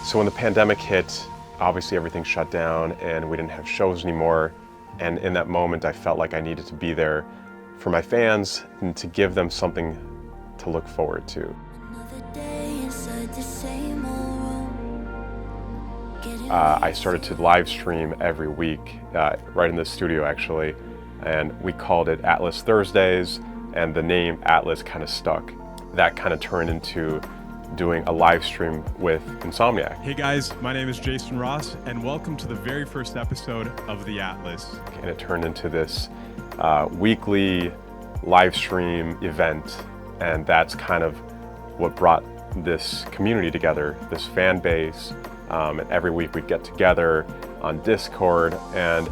So when the pandemic hit, obviously everything shut down and we didn't have shows anymore. And in that moment, I felt like I needed to be there for my fans and to give them something to look forward to. I started to live stream every week, right in the studio actually, and we called it Atlas Thursdays, and the name Atlas kind of stuck. That kind of turned into doing a live stream with Insomniac. Hey guys, my name is Jason Ross, and welcome to the very first episode of The Atlas. And it turned into this weekly live stream event, and that's kind of what brought this community together, this fan base. And every week we'd get together on Discord, and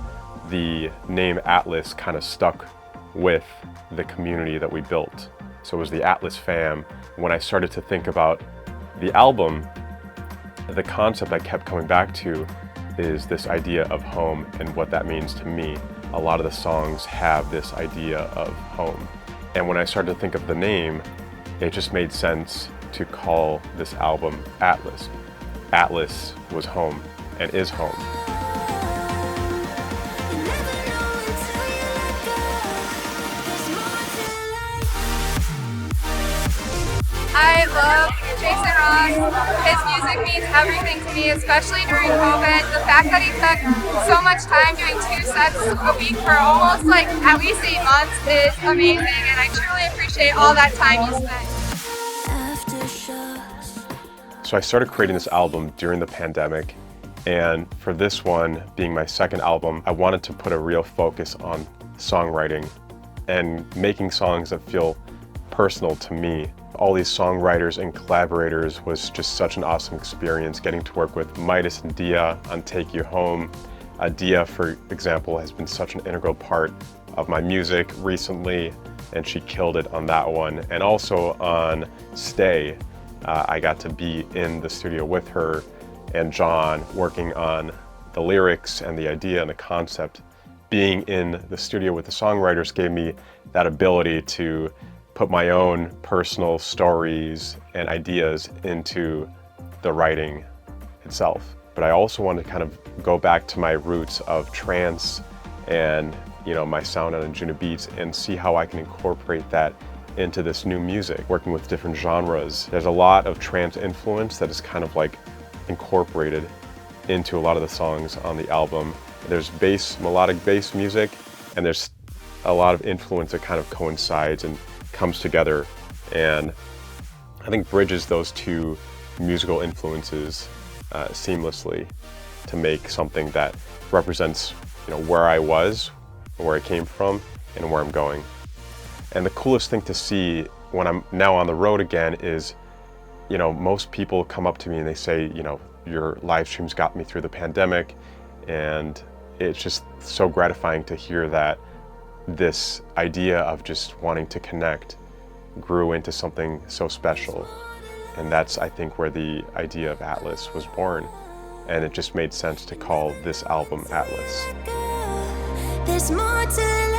the name Atlas kind of stuck with the community that we built. So it was the Atlas fam. When I started to think about the album, the concept I kept coming back to is this idea of home and what that means to me. A lot of the songs have this idea of home. And when I started to think of the name, it just made sense to call this album Atlas. Atlas was home and is home. I love Jason Ross. His music means everything to me, especially during COVID. The fact that he took so much time doing 2 sets a week for almost like at least 8 months is amazing, and I truly appreciate all that time he spent. So I started creating this album during the pandemic, and for this one, being my second album, I wanted to put a real focus on songwriting and making songs that feel personal to me. All these songwriters and collaborators was just such an awesome experience, getting to work with MitiS and Dia on Take You Home. Dia, for example, has been such an integral part of my music recently, and she killed it on that one. And also on Stay, I got to be in the studio with her and John working on the lyrics and the idea and the concept. Being in the studio with the songwriters gave me that ability to put my own personal stories and ideas into the writing itself. But I also want to kind of go back to my roots of trance and, my sound on Anjuna beats and see how I can incorporate that into this new music, working with different genres. There's a lot of trance influence that is kind of like incorporated into a lot of the songs on the album. There's melodic bass music, and there's a lot of influence that kind of coincides and comes together, and I think bridges those two musical influences seamlessly to make something that represents where I was, where I came from, and where I'm going. And the coolest thing to see when I'm now on the road again is, most people come up to me and they say, your live streams got me through the pandemic, and it's just so gratifying to hear that this idea of just wanting to connect grew into something so special. And that's, I think, where the idea of Atlas was born. And it just made sense to call this album Atlas. There's more to